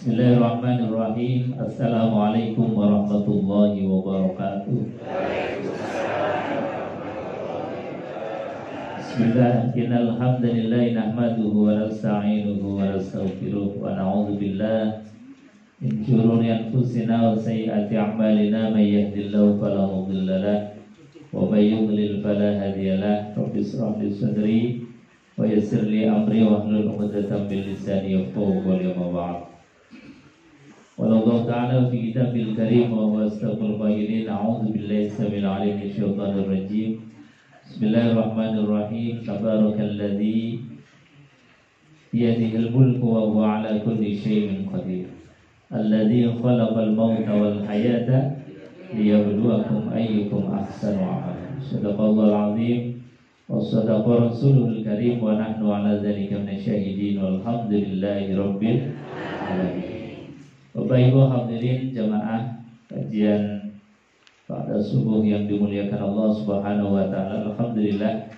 Bismillahirrahmanirrahim. Assalamualaikum warahmatullahi wabarakatuh. Bismillah. Innal hamdalillah nahmaduhu wa nasta'inuhu wa nastaghfiruh wa na'udzu billah min shururi anfusina wa sayyiati a'malina may yahdihillahu fala mudilla lahu wa may yudlil fala hadiya lahu. Rabbi ishrah li sadri wa yassir li amri wahlul 'uqdatam min lisani yafqahu qawli. Amma ba'd. Wallahu ta'ala fi kitabil karim wa huwa asdaqul qailin. A'udzu billahi samil 'alim minasy syaithanir rajim. Bismillahirrahmanirrahim. Tabarakalladzi biyadihil mulku wa huwa 'ala kulli syai'in qadir. Alladzi khalaqal mauta wal hayata liyabluwakum ayyukum ahsanu 'amala. Shadaqallahul 'azim wa shadaqa rasulul karim wa nahnu 'ala dzalika minasyahidin walhamdulillahi rabbil alamin. Bapak Ibu hadirin jamaah kajian pada subuh yang dimuliakan Allah Subhanahu wa taala. Alhamdulillah.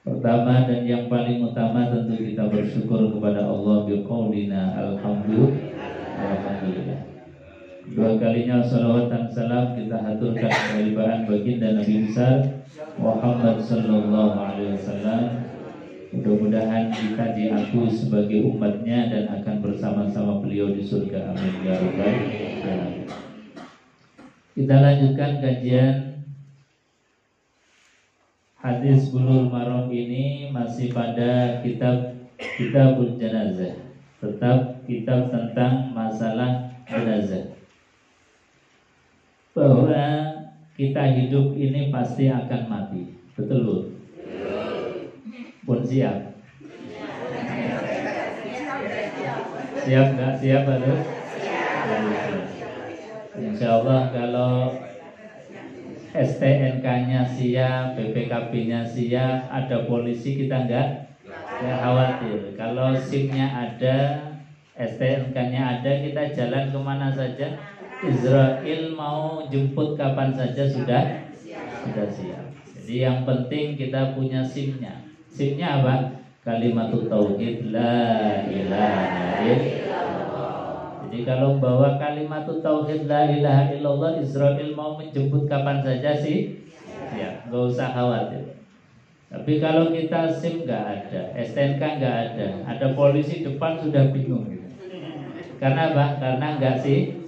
Pertama dan yang paling utama tentu kita bersyukur kepada Allah biqaulina alhamdulillah. Dua kalinya salawat dan salam kita haturkan kehadiran baginda Nabi besar Muhammad sallallahu alaihi wasallam. Mudah-mudahan kita diakui sebagai umatnya dan akan bersama-sama beliau di surga. Amin ya rabbal alamin. Kita lanjutkan kajian hadis Bulughul Maram ini masih pada kitabul janazah, tetap kitab tentang masalah jenazah. Bahwa kita hidup ini pasti akan mati. Betul Bu? Pun siap? Siap nggak? Siap harus? Insya Allah kalau STNK-nya siap, BPKB-nya siap, ada polisi kita nggak khawatir. Kalau SIM-nya ada, STNK-nya ada, kita jalan kemana saja. Israel mau jemput kapan saja sudah siap. Jadi yang penting kita punya SIM-nya. SIM-nya apa? Kalimatut tauhid la ilaha illallah. Jadi kalau bawa kalimatut tauhid la ilaha illallah, Israel mau menjemput kapan saja sih? Ya, nggak usah khawatir. Tapi kalau kita SIM nggak ada, STNK nggak ada polisi depan sudah bingung gitu. Karena apa? Karena nggak sih?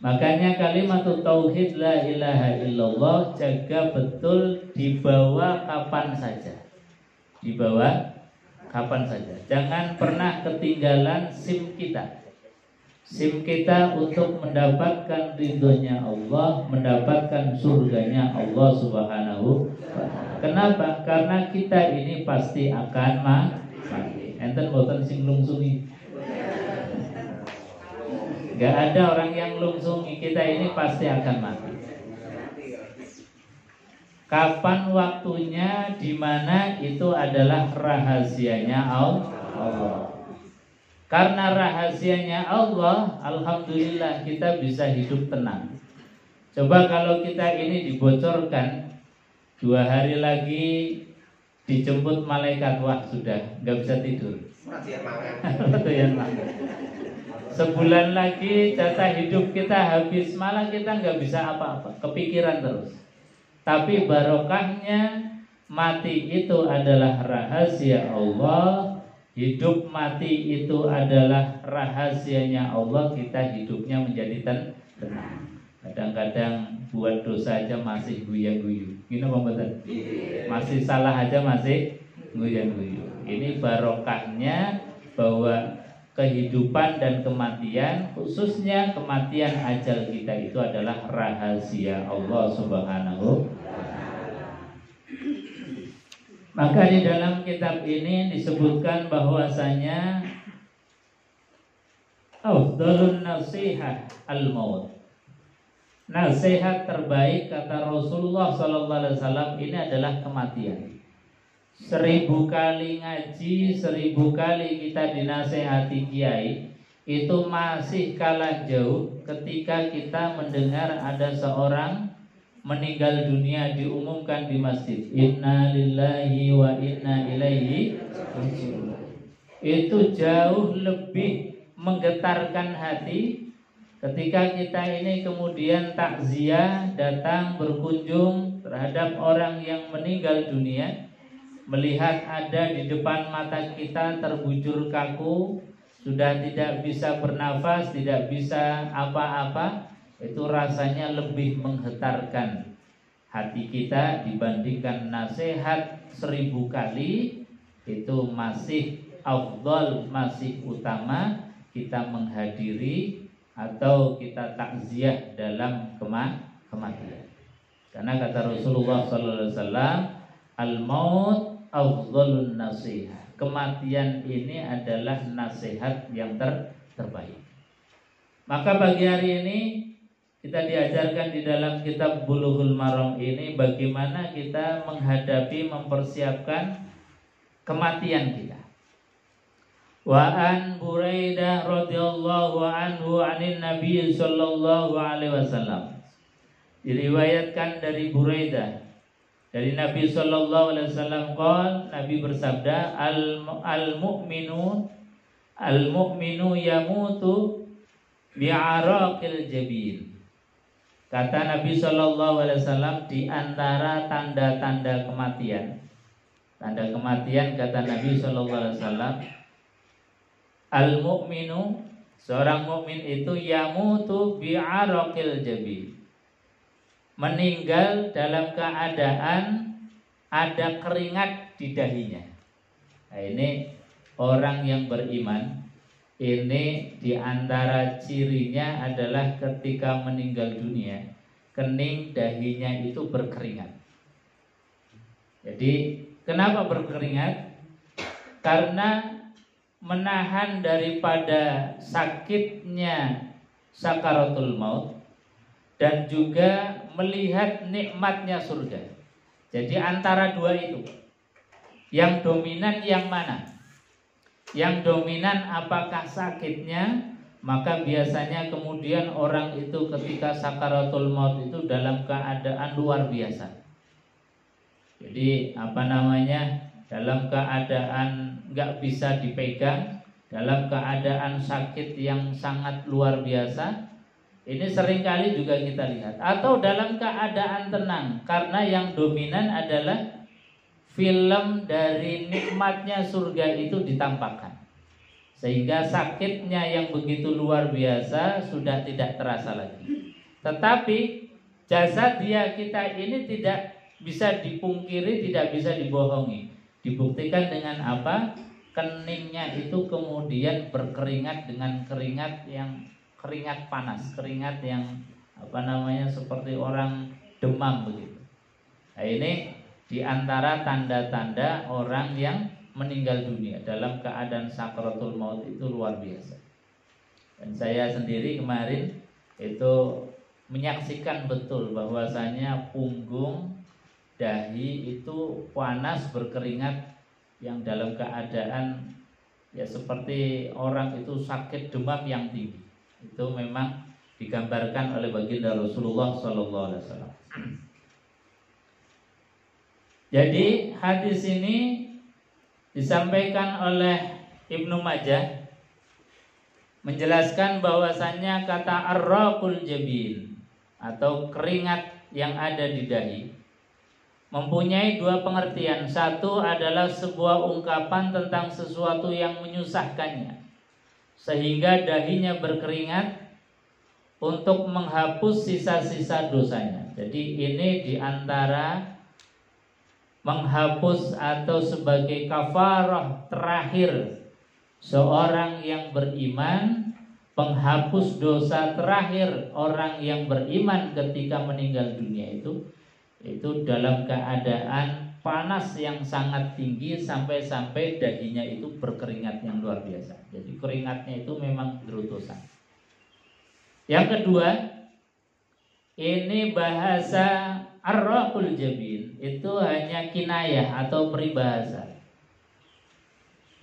Makanya kalimatut tauhid la ilaha illallah jaga betul dibawa kapan saja. Dibawa kapan saja. Jangan pernah ketinggalan SIM kita. SIM kita untuk mendapatkan ridhonya Allah, mendapatkan surganya Allah Subhanahu wa ta'ala. Kenapa? Karena kita ini pasti akan mati. Enten boten sing lungsungi. Gak ada orang yang lungsungi, kita ini pasti akan mati. Kapan waktunya, di mana itu adalah rahasianya Allah. Karena rahasianya Allah, alhamdulillah kita bisa hidup tenang. Coba kalau kita ini dibocorkan 2 hari lagi dijemput malaikat, wah sudah gak bisa tidur. Sebulan lagi jatah hidup kita habis, malah kita nggak bisa apa-apa, kepikiran terus. Tapi barokahnya mati itu adalah rahasia Allah, hidup mati itu adalah rahasianya Allah. Kita hidupnya menjadi tenang. Kadang-kadang buat dosa aja masih guya-guyu. Gini Bang Betul? Masih salah aja masih guya-guyu. Ini barokahnya bahwa kehidupan dan kematian, khususnya kematian ajal kita itu adalah rahasia Allah Subhanahu wa ta'ala. Maka di dalam kitab ini disebutkan bahwasanya afdhalun nasihat al-maut. Nasihat terbaik kata Rasulullah SAW ini adalah kematian. 1000 kali ngaji, 1000 kali kita dinasehati kiai, itu masih kalah jauh ketika kita mendengar ada seorang meninggal dunia diumumkan di masjid. Inna lillahi wa inna ilaihi raji'un. itu jauh lebih menggetarkan hati ketika kita ini kemudian takziah, datang berkunjung terhadap orang yang meninggal dunia, melihat ada di depan mata kita terbujur kaku, sudah tidak bisa bernafas, tidak bisa apa-apa. Itu rasanya lebih menggetarkan hati kita dibandingkan nasihat 1000 kali. Itu masih afdal, masih utama kita menghadiri atau kita takziah dalam kematian. Karena kata Rasulullah SAW, al-maut afdalun nasihat. Kematian ini adalah nasihat yang terbaik. Maka pagi hari ini kita diajarkan di dalam kitab Bulughul Maram ini bagaimana kita menghadapi, mempersiapkan kematian kita. Wa an Buraidah radhiyallahu anhu anin Nabi sallallahu alaihi wasallam. Diriwayatkan dari Buraidah dari Nabi sallallahu alaihi wasallam qol, Nabi bersabda, al-mu'minu yamutu bi'araqil jabin. Kata Nabi sallallahu alaihi wasallam, di antara tanda-tanda kematian. Tanda kematian kata Nabi sallallahu alaihi wasallam, al-mu'minu, seorang mukmin itu yamutu bi'araqil jabin. Meninggal dalam keadaan ada keringat di dahinya. Nah, ini orang yang beriman. Ini diantara cirinya adalah ketika meninggal dunia, kening dahinya itu berkeringat. Jadi kenapa berkeringat? Karena menahan daripada sakitnya sakaratul maut dan juga melihat nikmatnya surga. Jadi antara dua itu, yang dominan yang mana? Yang dominan apakah sakitnya? Maka biasanya kemudian orang itu ketika sakaratul maut itu dalam keadaan luar biasa. Jadi dalam keadaan nggak bisa dipegang, dalam keadaan sakit yang sangat luar biasa. Ini seringkali juga kita lihat. Atau dalam keadaan tenang, karena yang dominan adalah film dari nikmatnya surga itu ditampakkan, sehingga sakitnya yang begitu luar biasa sudah tidak terasa lagi. Tetapi jasad kita ini tidak bisa dipungkiri, tidak bisa dibohongi. Dibuktikan dengan apa? Keningnya itu kemudian berkeringat dengan keringat panas, keringat yang seperti orang demam begitu. Nah, ini diantara tanda-tanda orang yang meninggal dunia dalam keadaan sakaratul maut itu luar biasa. Dan saya sendiri kemarin itu menyaksikan betul bahwasanya punggung, dahi itu panas berkeringat yang dalam keadaan ya seperti orang itu sakit demam yang tinggi. Itu memang digambarkan oleh baginda Rasulullah SAW. Jadi hadis ini disampaikan oleh Ibnu Majah menjelaskan bahwasannya kata arraqul jabin atau keringat yang ada di dahi mempunyai dua pengertian. Satu adalah sebuah ungkapan tentang sesuatu yang menyusahkannya, sehingga dahinya berkeringat untuk menghapus sisa-sisa dosanya. Jadi ini diantara menghapus atau sebagai kafarah terakhir seorang yang beriman, penghapus dosa terakhir orang yang beriman ketika meninggal dunia itu dalam keadaan panas yang sangat tinggi sampai-sampai dahinya itu berkeringat yang luar biasa. Jadi keringatnya itu memang gerutusan. Yang kedua, ini bahasa arraqul jabin itu hanya kinayah atau peribahasa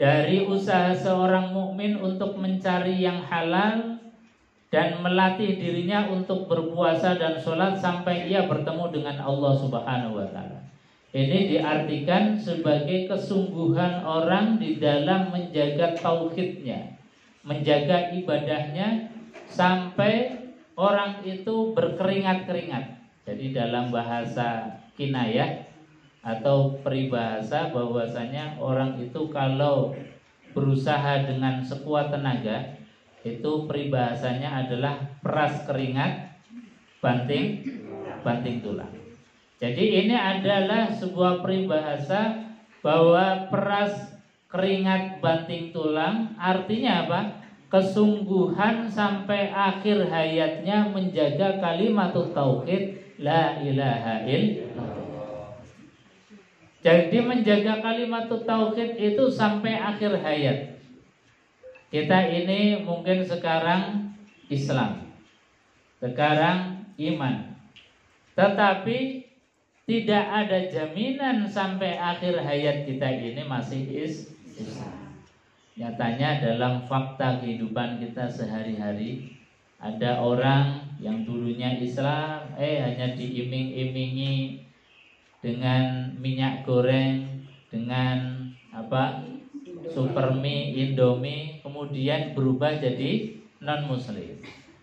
dari usaha seorang mukmin untuk mencari yang halal dan melatih dirinya untuk berpuasa dan sholat sampai ia bertemu dengan Allah Subhanahu wa ta'ala. Ini diartikan sebagai kesungguhan orang di dalam menjaga tauhidnya, menjaga ibadahnya sampai orang itu berkeringat-keringat. Jadi dalam bahasa kinayah atau peribahasa bahwasanya orang itu kalau berusaha dengan sekuat tenaga, itu peribahasanya adalah peras keringat banting tulang. Jadi ini adalah sebuah peribahasa bahwa peras keringat banting tulang artinya apa? Kesungguhan sampai akhir hayatnya menjaga kalimat tauhid la ilaha illallah. Jadi menjaga kalimat tauhid itu sampai akhir hayat. Kita ini mungkin sekarang Islam, sekarang iman, tetapi tidak ada jaminan sampai akhir hayat kita ini masih Islam. Nyatanya dalam fakta kehidupan kita sehari-hari, ada orang yang dulunya Islam hanya diiming-imingi dengan minyak goreng, dengan Supermie, Indomie, kemudian berubah jadi non-muslim.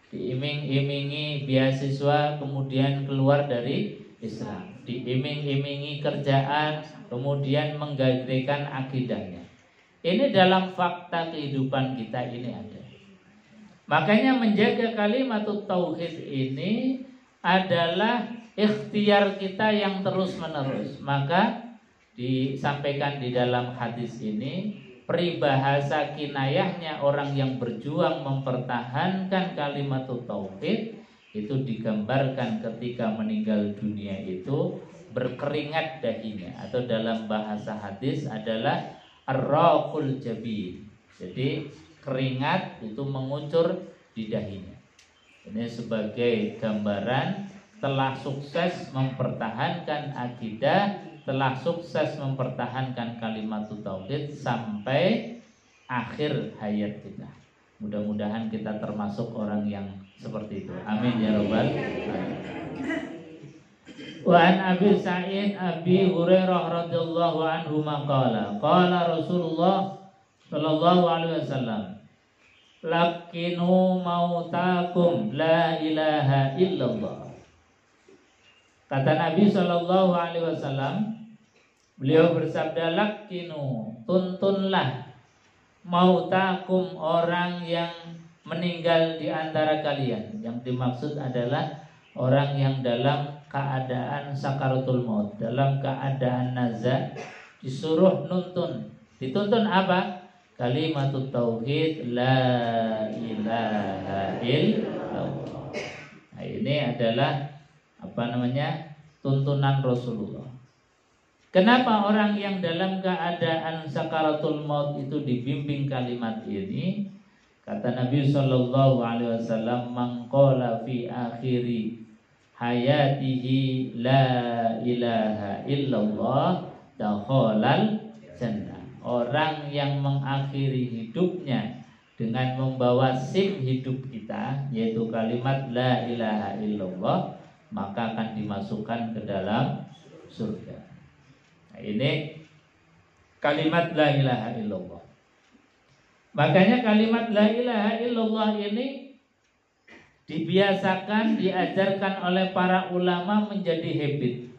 Diiming-imingi beasiswa, kemudian keluar dari Islam. Diiming-imingi kerjaan, kemudian menggadaikan akidahnya. Ini dalam fakta kehidupan kita ini ada. Makanya menjaga kalimat tauhid ini adalah ikhtiar kita yang terus-menerus. Maka disampaikan di dalam hadis ini, peribahasa kinayahnya orang yang berjuang mempertahankan kalimat tauhid itu digambarkan ketika meninggal dunia itu berkeringat dahinya, atau dalam bahasa hadis adalah ar-raqul jabin. Jadi keringat itu mengucur di dahinya. Ini sebagai gambaran telah sukses mempertahankan akidah, telah sukses mempertahankan kalimat tauhid sampai akhir hayat kita. Mudah-mudahan kita termasuk orang yang seperti itu. Amin ya rabbal alamin. Wa an Abi Sa'id Abi Hurairah radhiyallahu anhu maqala qala Rasulullah sallallahu alaihi wasallam lakinu mautakum la ilaha illallah. Kata Nabi sallallahu alaihi wasallam, beliau bersabda, lakinu, tuntunlah mautakum, orang yang meninggal di antara kalian. Yang dimaksud adalah orang yang dalam keadaan sakaratul maut, dalam keadaan nazar, disuruh nuntun. Dituntun apa? Kalimatut tauhid la ilaha illallah. Nah, ini adalah tuntunan Rasulullah. Kenapa orang yang dalam keadaan sakaratul maut itu dibimbing kalimat ini? Kata Nabi sallallahu alaihi wasallam, man qala fi akhiri hayatihi la ilaha illallah dakhalal jannah. Orang yang mengakhiri hidupnya dengan membawa SIM hidup kita, yaitu kalimat la ilaha illallah, maka akan dimasukkan ke dalam surga. Nah, ini kalimat la ilaha illallah. Makanya kalimat la ilaha illallah ini dibiasakan, diajarkan oleh para ulama menjadi habit,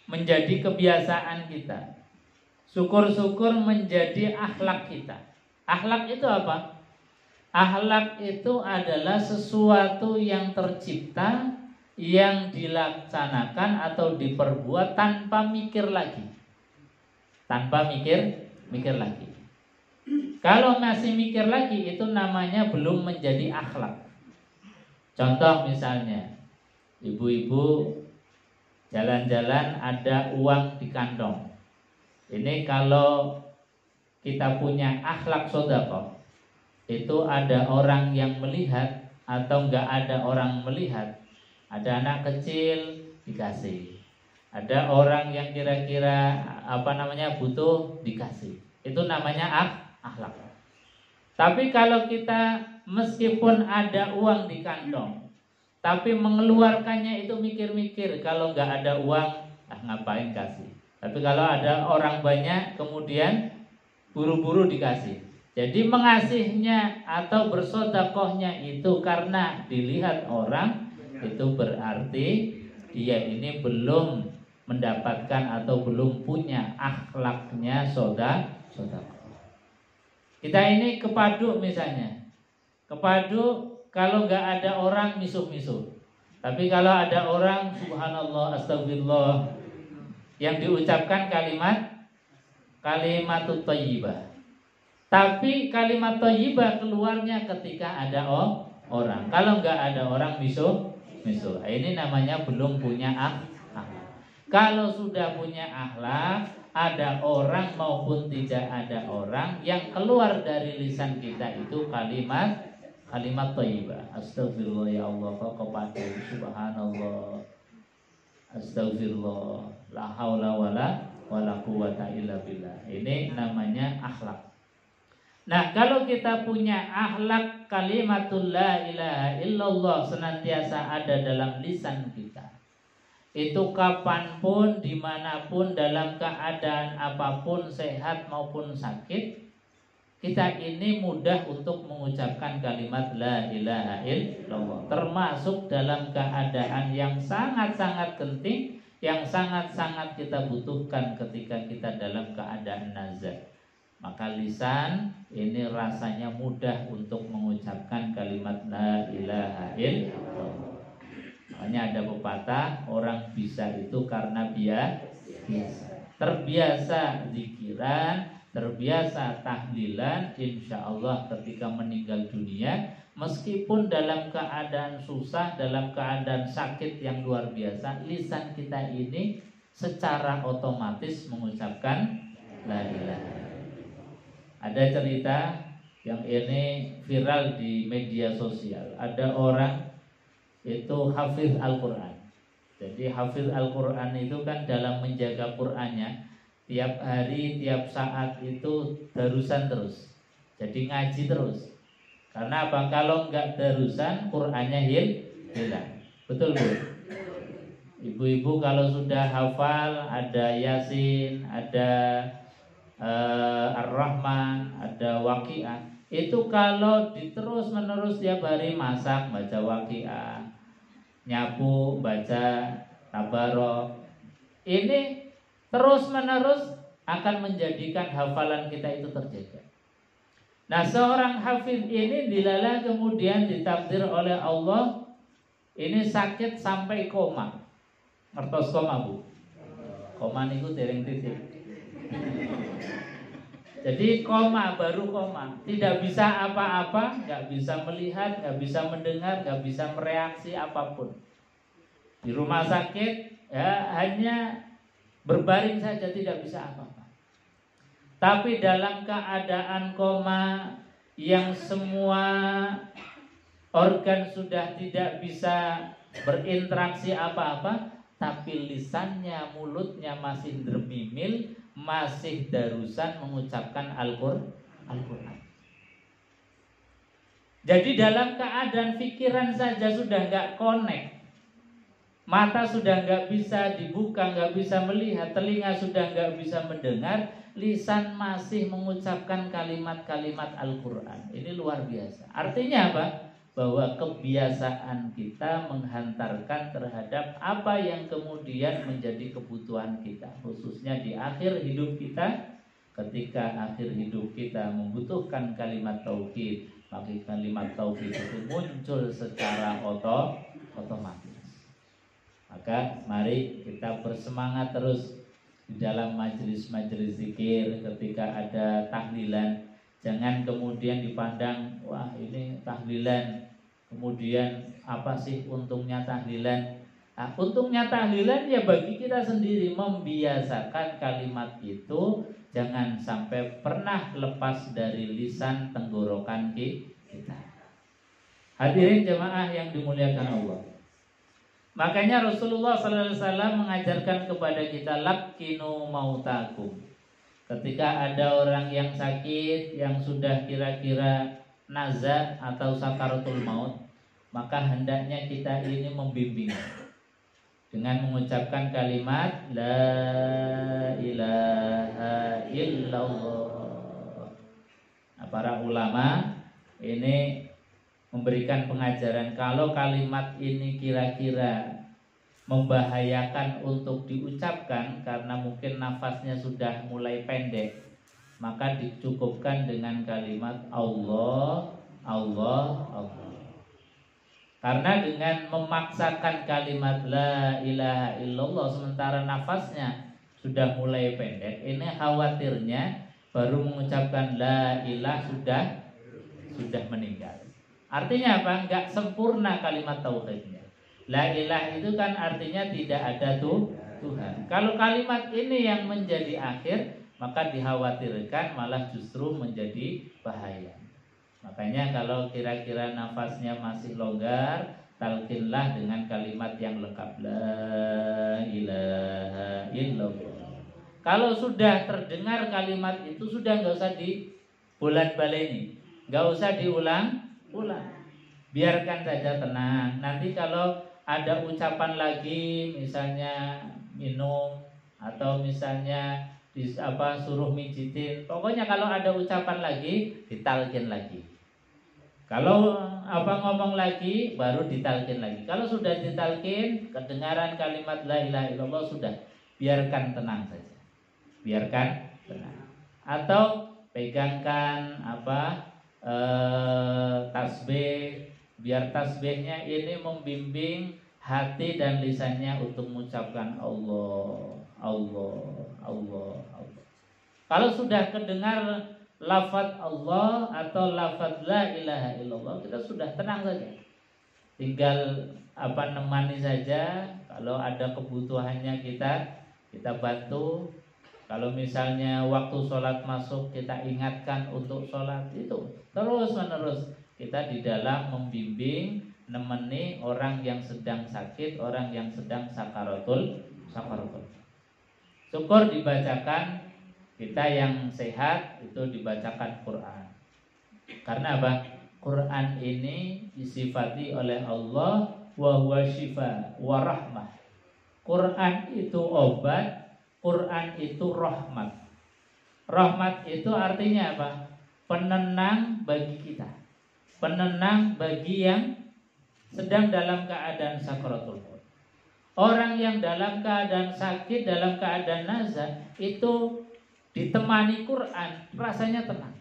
menjadi kebiasaan kita. Syukur-syukur menjadi akhlak kita. Akhlak itu apa? Akhlak itu adalah sesuatu yang tercipta, yang dilaksanakan atau diperbuat tanpa mikir lagi. Tanpa mikir lagi. Kalau masih mikir lagi, itu namanya belum menjadi akhlak. Contoh misalnya, ibu-ibu jalan-jalan ada uang di kantong. Ini kalau kita punya akhlak sedekah, itu ada orang yang melihat atau enggak ada orang melihat. Ada anak kecil dikasih. Ada orang yang kira-kira butuh dikasih. Itu namanya akhlak. Tapi kalau kita meskipun ada uang di kantong, tapi mengeluarkannya itu mikir-mikir, kalau nggak ada uang, ngapain kasih? Tapi kalau ada orang banyak kemudian buru-buru dikasih. Jadi mengasihnya atau bersodakohnya itu karena dilihat orang, itu berarti dia ini belum mendapatkan atau belum punya akhlaknya sodakoh. Kita ini kepadu misalnya. Kepadu kalau nggak ada orang misuh-misuh. Tapi kalau ada orang subhanallah astagfirullah yang diucapkan kalimatut thayyibah. Tapi kalimat thayyibah keluarnya ketika ada orang. Kalau nggak ada orang misuh. Ini namanya belum punya akhlak. Kalau sudah punya akhlak, ada orang maupun tidak ada orang, yang keluar dari lisan kita itu kalimat thayyibah. Astagfirullah ya Allah, kepada subhanallah, astagfirullah, la haula wala quwata illa billah. Ini namanya akhlak. Nah, kalau kita punya akhlak kalimatul la ilaha illallah senantiasa ada dalam lisan kita, itu kapanpun, dimanapun, dalam keadaan apapun, sehat maupun sakit, kita ini mudah untuk mengucapkan kalimat la ilaha illallah. Termasuk dalam keadaan yang sangat-sangat penting, yang sangat-sangat kita butuhkan ketika kita dalam keadaan nazar. Maka lisan ini rasanya mudah untuk mengucapkan kalimat la ilaha illallah. Makanya ada pepatah, orang bisa itu karena biasa. Terbiasa zikiran, terbiasa tahlilan, insya Allah ketika meninggal dunia, meskipun dalam keadaan susah, dalam keadaan sakit yang luar biasa, lisan kita ini secara otomatis mengucapkan la ilaha. Ada cerita yang ini viral di media sosial. Ada orang itu hafiz Al-Quran. Jadi hafiz Al-Quran itu kan dalam menjaga Qurannya, tiap hari, tiap saat itu darusan terus. Jadi ngaji terus. Karena apa? Kalau enggak darusan, Qurannya hilang. Betul Bu? Ibu-ibu kalau sudah hafal, ada Yasin, ada Ar-Rahman, ada Waqiah, itu kalau diterus menerus tiap hari masak baca Waqiah, nyapu baca Tabarok, ini terus menerus akan menjadikan hafalan kita itu terjaga. Nah, seorang hafiz ini dilala kemudian ditakdir oleh Allah ini sakit sampai koma. Ngertos koma Bu? Koma niku dereng titik. Jadi koma, baru koma, tidak bisa apa-apa, nggak bisa melihat, nggak bisa mendengar, nggak bisa mereaksi apapun. Di rumah sakit ya hanya berbaring saja, tidak bisa apa-apa. Tapi dalam keadaan koma yang semua organ sudah tidak bisa berinteraksi apa-apa, tapi lisannya, mulutnya masih dermimil, masih darusan mengucapkan Al-Quran. Jadi dalam keadaan pikiran saja sudah nggak connect, mata sudah nggak bisa dibuka, nggak bisa melihat, telinga sudah nggak bisa mendengar, lisan masih mengucapkan kalimat-kalimat Al-Quran. Ini luar biasa. Artinya apa? Bahwa kebiasaan kita menghantarkan terhadap apa yang kemudian menjadi kebutuhan kita, khususnya di akhir hidup kita. Ketika akhir hidup kita membutuhkan kalimat tauhid, maka kalimat tauhid itu muncul secara otomatis. Maka mari kita bersemangat terus di dalam majelis-majelis zikir. Ketika ada tahlilan, jangan kemudian dipandang, wah ini tahlilan, kemudian apa sih untungnya tahlilan? Nah, untungnya tahlilan ya bagi kita sendiri, membiasakan kalimat itu jangan sampai pernah lepas dari lisan tenggorokan kita. Hadirin jemaah yang dimuliakan Allah. Makanya Rasulullah SAW mengajarkan kepada kita, lakkinu mautakum. Ketika ada orang yang sakit, yang sudah kira-kira nazar atau sakaratul maut, maka hendaknya kita ini membimbing. dengan mengucapkan kalimat la ilaha illallah. Nah, para ulama ini memberikan pengajaran kalau kalimat ini kira-kira membahayakan untuk diucapkan karena mungkin nafasnya sudah mulai pendek, maka dicukupkan dengan kalimat Allah, Allah, Allah. Karena dengan memaksakan kalimat la ilaha illallah sementara nafasnya sudah mulai pendek, ini khawatirnya baru mengucapkan la ilah sudah meninggal. Artinya apa? Enggak sempurna kalimat tauhidnya. La ilah itu kan artinya tidak ada Tuhan. Kalau kalimat ini yang menjadi akhir, maka dikhawatirkan malah justru menjadi bahaya. Makanya kalau kira-kira nafasnya masih longgar, talqinlah dengan kalimat yang lengkap la ilaha illallah. Kalau sudah terdengar kalimat itu sudah nggak usah dibolak-baleni, nggak usah diulang-ulang. Biarkan saja tenang. Nanti kalau ada ucapan lagi, misalnya minum atau misalnya suruh mijitin, pokoknya kalau ada ucapan lagi ditalkin lagi. Kalau ngomong lagi baru ditalkin lagi. Kalau sudah ditalkin, kedengaran kalimat la ilaha illallah sudah, biarkan tenang saja. Biarkan tenang. Atau pegangkan tasbih, biar tasbihnya ini membimbing hati dan lisannya untuk mengucapkan Allah, Allah, Allah, Allah. Kalau sudah kedengar lafaz Allah atau lafaz la ilaha illallah, kita sudah tenang saja. Tinggal nemani saja. Kalau ada kebutuhannya kita bantu. Kalau misalnya waktu sholat masuk kita ingatkan untuk sholat, itu terus menerus kita di dalam membimbing, nemeni orang yang sedang sakit, orang yang sedang sakaratul. Syukur dibacakan, kita yang sehat itu dibacakan Quran. Karena apa? Quran ini disifati oleh Allah wa huwa syifa wa rahmah. Quran itu obat, Quran itu rahmat. Rahmat itu artinya apa? Penenang bagi kita. Penenang bagi yang sedang dalam keadaan sakaratul maut. Orang yang dalam keadaan sakit, dalam keadaan nazar, itu ditemani Quran, rasanya tenang.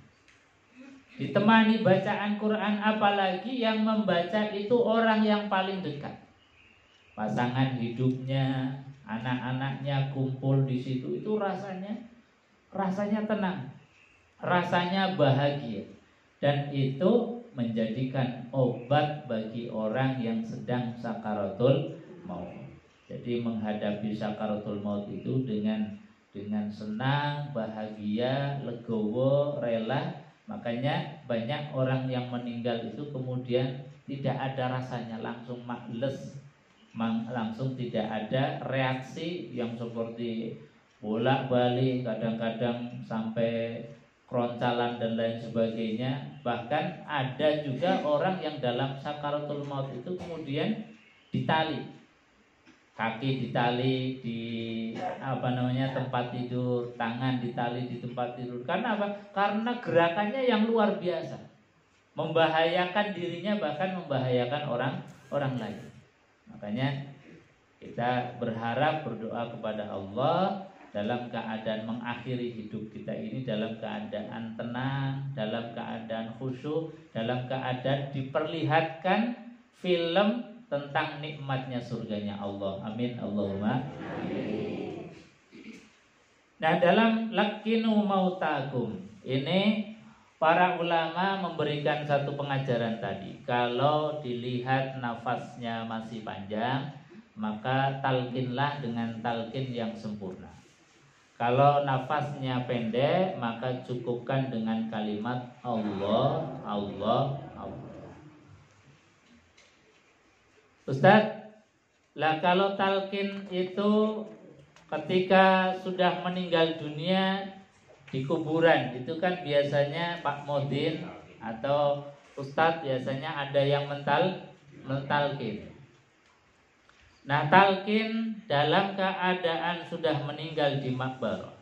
Ditemani bacaan Quran, apalagi yang membaca itu orang yang paling dekat. Pasangan hidupnya, anak-anaknya kumpul di situ, itu rasanya tenang, rasanya bahagia. Dan itu menjadikan obat bagi orang yang sedang sakaratul maut. Jadi menghadapi sakaratul maut itu dengan senang, bahagia, legowo, rela. Makanya banyak orang yang meninggal itu kemudian tidak ada rasanya, langsung males, langsung tidak ada reaksi yang seperti bolak-balik, kadang-kadang sampai keroncalan dan lain sebagainya. Bahkan ada juga orang yang dalam sakaratul maut itu kemudian ditali, kaki ditali di tempat tidur, tangan ditali di tempat tidur. Karena apa? Karena gerakannya yang luar biasa, membahayakan dirinya, bahkan membahayakan orang lain. Makanya kita berharap, berdoa kepada Allah dalam keadaan mengakhiri hidup kita ini dalam keadaan tenang, dalam keadaan khusyuk, dalam keadaan diperlihatkan film tentang nikmatnya surganya Allah. Amin Allahumma amin. Nah, dalam lakinu mautakum ini para ulama memberikan satu pengajaran tadi. Kalau dilihat nafasnya masih panjang, maka talkinlah dengan talkin yang sempurna. Kalau nafasnya pendek, maka cukupkan dengan kalimat Allah, Allah, Allah. Ustaz, lah kalau talqin itu ketika sudah meninggal dunia di kuburan, itu kan biasanya Pak Modin atau Ustadz biasanya ada yang mentalqin. Nah, talqin dalam keadaan sudah meninggal di makbarah,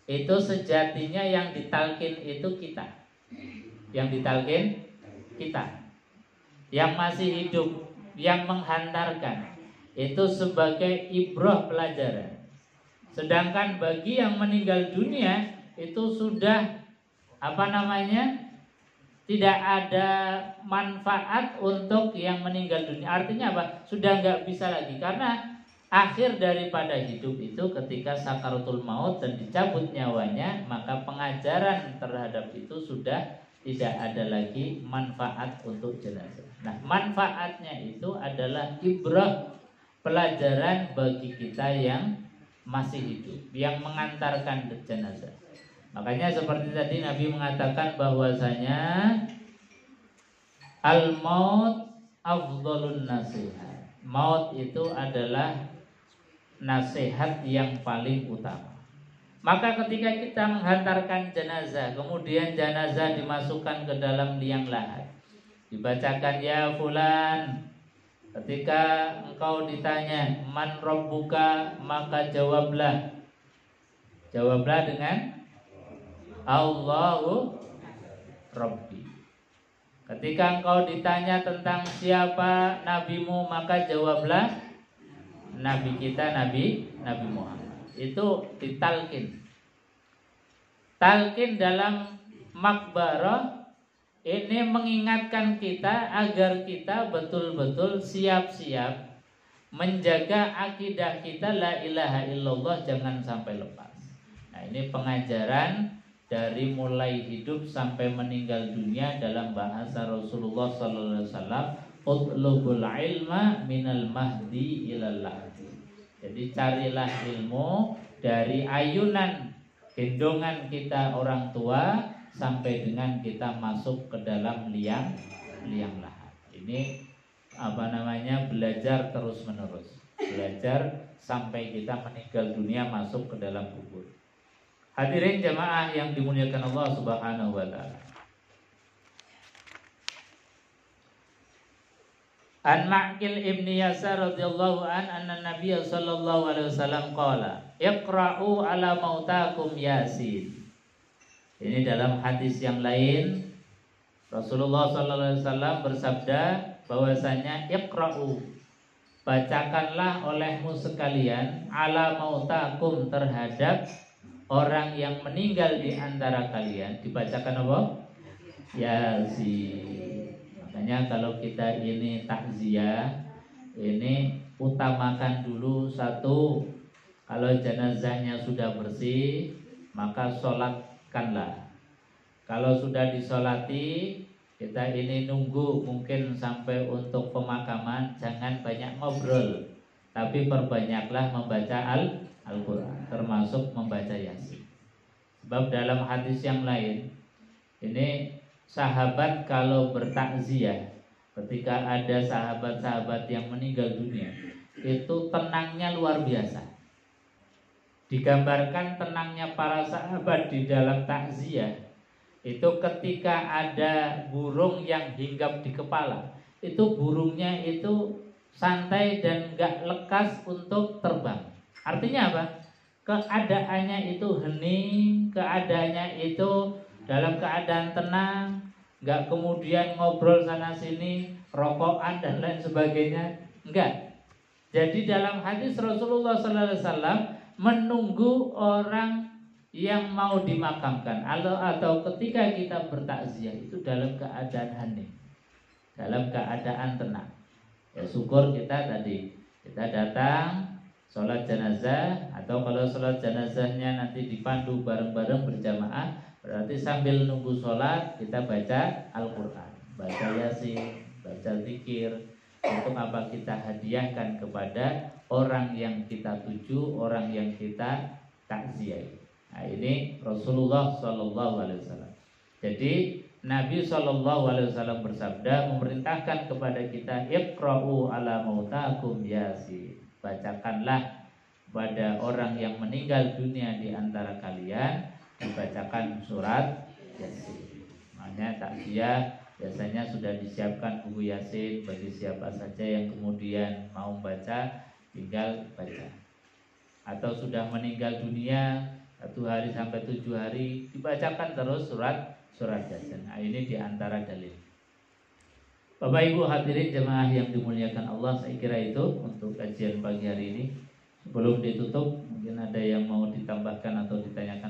itu sejatinya yang ditalqin itu kita. Yang ditalqin kita. Yang masih hidup, yang menghantarkan, itu sebagai ibrah pelajaran. Sedangkan bagi yang meninggal dunia itu sudah tidak ada manfaat untuk yang meninggal dunia. Artinya apa? Sudah nggak bisa lagi, karena akhir daripada hidup itu ketika sakaratul maut dan dicabut nyawanya, maka pengajaran terhadap itu sudah tidak ada lagi manfaat untuk jenazah. Nah, manfaatnya itu adalah ibrah, pelajaran bagi kita yang masih hidup, yang mengantarkan jenazah. Makanya seperti tadi Nabi mengatakan bahwasanya al-maut afdhalun nasihat. Maut itu adalah nasihat yang paling utama. Maka ketika kita menghantarkan jenazah, kemudian jenazah dimasukkan ke dalam liang lahat, dibacakan ya fulan. Ketika engkau ditanya man rabbuka, maka jawablah dengan Allahu Rabbi. Ketika engkau ditanya tentang siapa nabimu, maka jawablah nabi kita, Nabi Muhammad. Itu ditalqin. Talqin dalam makbarah ini mengingatkan kita agar kita betul-betul siap-siap menjaga akidah kita la ilaha illallah, jangan sampai lepas. Nah, ini pengajaran dari mulai hidup sampai meninggal dunia dalam bahasa Rasulullah sallallahu alaihi wasallam, utlubul ilma minal mahdi ilal lahdi. Jadi carilah ilmu dari ayunan gendongan kita orang tua sampai dengan kita masuk ke dalam liang lahat. Ini belajar terus menerus. Belajar sampai kita meninggal dunia, masuk ke dalam kubur. Hadirin jamaah yang dimuliakan Allah Subhanahu wa taala. An Ma'qil ibni Yasar radhiyallahu anna Nabiy sallallahu alaihi wasallam qala, "Iqra'u ala mautakum Yasin." Ini dalam hadis yang lain Rasulullah sallallahu alaihi wasallam bersabda bahwasanya iqra'u, bacakanlah olehmu sekalian, ala mautakum, terhadap orang yang meninggal di antara kalian. Dibacakan apa? Yasin. Makanya kalau kita ini takziah, ini utamakan dulu satu, kalau jenazahnya sudah bersih, maka sholatkanlah. Kalau sudah disolati, kita ini nunggu mungkin sampai untuk pemakaman, jangan banyak ngobrol, tapi perbanyaklah membaca Al-Quran, termasuk membaca Yasin. Sebab dalam hadis yang lain, ini sahabat kalau bertakziah, ketika ada sahabat-sahabat yang meninggal dunia, itu tenangnya luar biasa. Digambarkan tenangnya para sahabat di dalam takziah, itu ketika ada burung yang hinggap di kepala, itu burungnya itu santai dan gak lekas untuk terbang. Artinya apa? Keadaannya itu hening, keadaannya itu dalam keadaan tenang, gak kemudian ngobrol sana sini, rokokan dan lain sebagainya, enggak. Jadi dalam hadis Rasulullah SAW menunggu orang yang mau dimakamkan, atau ketika kita bertakziah itu dalam keadaan hening, dalam keadaan tenang. Ya syukur kita tadi kita datang sholat jenazah, atau kalau sholat jenazahnya nanti dipandu bareng-bareng berjamaah, berarti sambil nunggu sholat kita baca Al-Quran, baca Yasin, baca zikir. Untuk apa? Kita hadiahkan kepada orang yang kita tuju, orang yang kita takziah. Nah, ini Rasulullah SAW. Jadi Nabi SAW bersabda, memerintahkan kepada kita, iqra'u ala mautakum Yasin. Bacakanlah pada orang yang meninggal dunia di antara kalian, dibacakan surat Yasin. Makanya takziah Biasanya sudah disiapkan buku Yasin bagi siapa saja yang kemudian mau baca, tinggal baca. Atau sudah meninggal dunia 1 hari sampai 7 hari dibacakan terus surat Yasin. Nah, ini diantara dalil. Bapak Ibu hadirin jemaah yang dimuliakan Allah, saya kira itu untuk kajian pagi hari ini. Sebelum ditutup, mungkin ada yang mau ditambahkan atau ditanyakan.